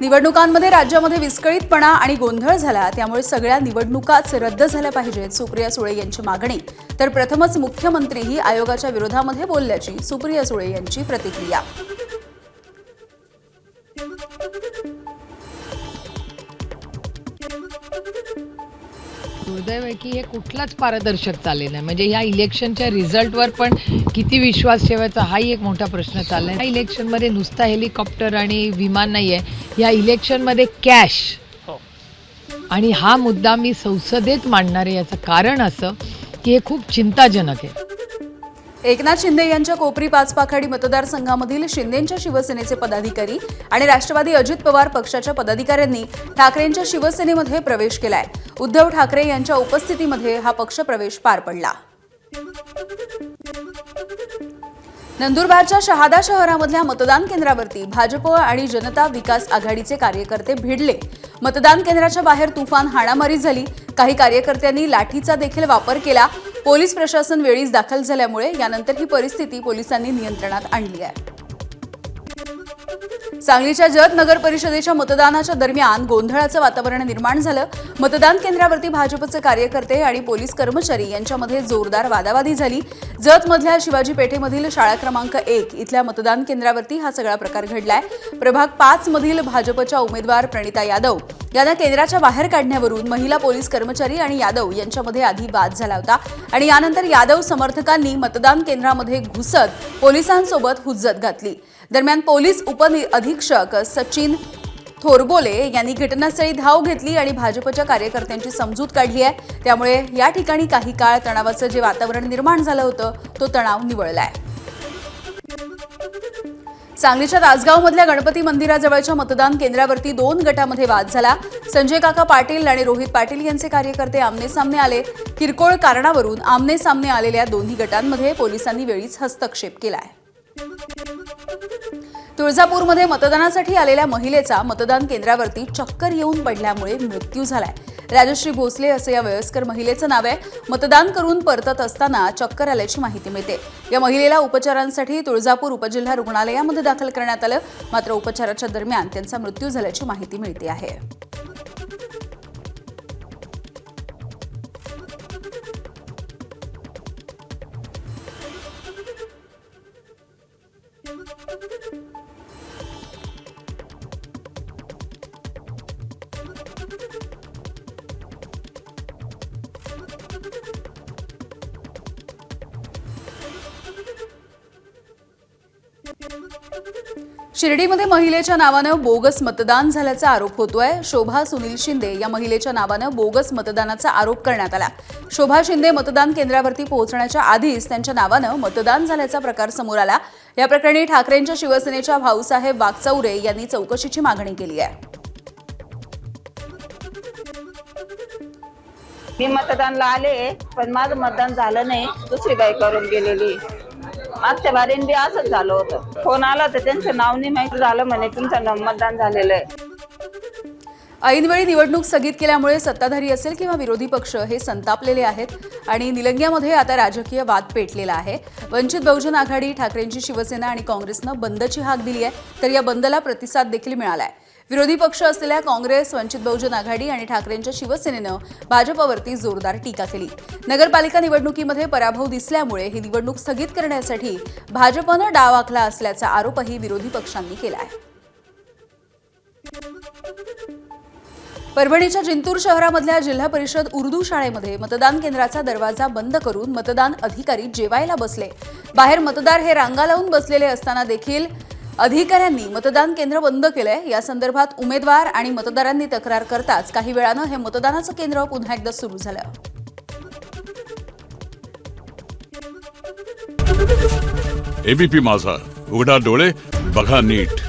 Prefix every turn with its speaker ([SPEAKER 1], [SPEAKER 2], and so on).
[SPEAKER 1] निवडणुकांमध्ये राज्यामध्ये विस्कळीतपणा आणि गोंधळ झाला, त्यामुळे सगळ्या निवडणुकाच रद्द झाल्या पाहिजेत, सुप्रिया सुळे यांची मागणी. तर प्रथमच मुख्यमंत्रीही आयोगाच्या विरोधामध्ये बोलल्याची सुप्रिया सुळे यांची प्रतिक्रिया.
[SPEAKER 2] दुर्दैव आहे की हे कुठलाच पारदर्शक चाललेलं नाही. म्हणजे ह्या इलेक्शनच्या रिझल्टवर पण किती विश्वास ठेवायचा हाही एक मोठा प्रश्न चाललाय. ह्या इलेक्शनमध्ये नुसता हेलिकॉप्टर आणि विमान नाही आहे, या इलेक्शनमध्ये कॅश. आणि हा मुद्दा मी संसदेत मांडणार आहे. याचं कारण असं की हे खूप चिंताजनक आहे.
[SPEAKER 1] एकनाथ शिंदे यांच्या कोपरी पाचपाखाडी मतदारसंघामधील शिंदेंच्या शिवसेनेचे पदाधिकारी आणि राष्ट्रवादी अजित पवार पक्षाच्या पदाधिकाऱ्यांनी ठाकरेंच्या शिवसेनेमध्ये प्रवेश केलाय. उद्धव ठाकरे यांच्या उपस्थितीमध्ये हा पक्षप्रवेश पार पडला. नंदुरबारच्या शहादा शहरामधल्या मतदान केंद्रावरती भाजप आणि जनता विकास आघाडीचे कार्यकर्ते भिडले. मतदान केंद्राच्या बाहेर तुफान हाणामारी झाली. काही कार्यकर्त्यांनी लाठीचा देखील वापर केला. पोलीस प्रशासन वेळीच दाखल झाल्यामुळे यानंतर ही परिस्थिती पोलिसांनी नियंत्रणात आणली आहे. सांगलीच्या जत नगर परिषदेच्या मतदानाच्या दरम्यान गोंधळाचं वातावरण निर्माण झालं. मतदान केंद्रावरती भाजपचे कार्यकर्ते आणि पोलीस कर्मचारी यांच्यामध्ये जोरदार वादावादी झाली. जतमधल्या शिवाजी पेठेमधील शाळा क्रमांक 1 इथल्या मतदान केंद्रावरती हा सगळा प्रकार घडलाय. प्रभाग 5 मधील भाजपच्या उमेदवार प्रणिता यादव यांना केंद्राच्या बाहेर काढण्यावरून महिला पोलीस कर्मचारी आणि यादव यांच्यामध्ये आधी वाद झाला होता आणि यानंतर यादव समर्थकांनी मतदान केंद्रामध्ये घुसत पोलिसांसोबत हुज्जत घातली. दरम्यान पोलीस उपअधीक्षक सचिन थोरबोले यांनी घटनास्थळी धाव घेतली आणि भाजपच्या कार्यकर्त्यांची समजूत काढली आहे. त्यामुळे या ठिकाणी काही काळ तणावाचं जे वातावरण निर्माण झालं होतं तो तणाव निवळलाय. सांगलीच्या तासगावमधल्या गणपती मंदिराजवळच्या मतदान केंद्रावरती 2 गटामध्ये वाद झाला. संजय काका पाटील आणि रोहित पाटील यांचे कार्यकर्ते आमनेसामने आले. किरकोळ कारणावरून आमनेसामने आलेल्या दोन्ही गटांमध्ये पोलिसांनी वेळीच हस्तक्षेप केलाय. तुळजापूरमध्ये मतदानासाठी आलेल्या महिलेचा मतदान केंद्रावरती चक्कर येऊन पडल्यामुळे मृत्यू झालाय. राजश्री भोसले असं या वयस्कर महिलेचं नाव आहे. मतदान करून परतत असताना चक्कर आल्याची माहिती मिळते. या महिलेला उपचारांसाठी तुळजापूर उपजिल्हा रुग्णालयामध्ये दाखल करण्यात आलं. मात्र उपचाराच्या दरम्यान त्यांचा मृत्यू झाल्याची माहिती मिळते आहे. शिर्डीमध्ये महिलेच्या नावानं बोगस मतदान झाल्याचा आरोप होतोय. शोभा सुनील शिंदे या महिलेच्या नावानं बोगस मतदानाचा आरोप करण्यात आला. शोभा शिंदे मतदान केंद्रावरती पोहोचण्याच्या आधीच त्यांच्या नावानं मतदान झाल्याचा प्रकार समोर आला. या प्रकरणी ठाकरेंच्या शिवसेनेच्या भाऊसाहेब वागचौरे यांनी चौकशीची मागणी केली आहे.
[SPEAKER 3] मी मतदानला आले, पण माझं मतदान झालं नाही. दुसरी बाई करून गेलेली. मागच्या बारीन बी असंच झालं होतं. फोन आला तर त्यांचं नाव नाही माहिती झालं, म्हणे तुमचं मतदान झालेलं आहे.
[SPEAKER 1] ऐनवेळी निवडणूक स्थगित केल्यामुळे सत्ताधारी असेल किंवा विरोधी पक्ष हे संतापलेले आहेत आणि निलंग्यामध्ये आता राजकीय वाद पेटलेला आहे. वंचित बहुजन आघाडी, ठाकरेंची शिवसेना आणि काँग्रेसनं बंदची हाक दिली आहे. तर या बंदला प्रतिसाद देखील मिळालाय. विरोधी पक्ष असलेल्या काँग्रेस, वंचित बहुजन आघाडी आणि ठाकरेंच्या शिवसेनेनं भाजपवरती जोरदार टीका केली. नगरपालिका निवडणुकीमध्ये पराभव दिसल्यामुळे ही निवडणूक स्थगित करण्यासाठी भाजपनं डाव आखला असल्याचा आरोपही विरोधी पक्षांनी केला आहे. परभणीच्या जिंतूर शहरामधल्या जिल्हा परिषद उर्दू शाळेमध्ये मतदान केंद्राचा दरवाजा बंद करून मतदान अधिकारी जेवायला बसले. बाहेर मतदार हे रांगा लावून बसलेले असताना देखील अधिकाऱ्यांनी मतदान केंद्र बंद केलंय. या संदर्भात उमेदवार आणि मतदारांनी तक्रार करताच काही वेळानं हे मतदानाचं केंद्र पुन्हा एकदा सुरू झालं.
[SPEAKER 4] एबीपी माझा, उघडा डोळे बघा नीट.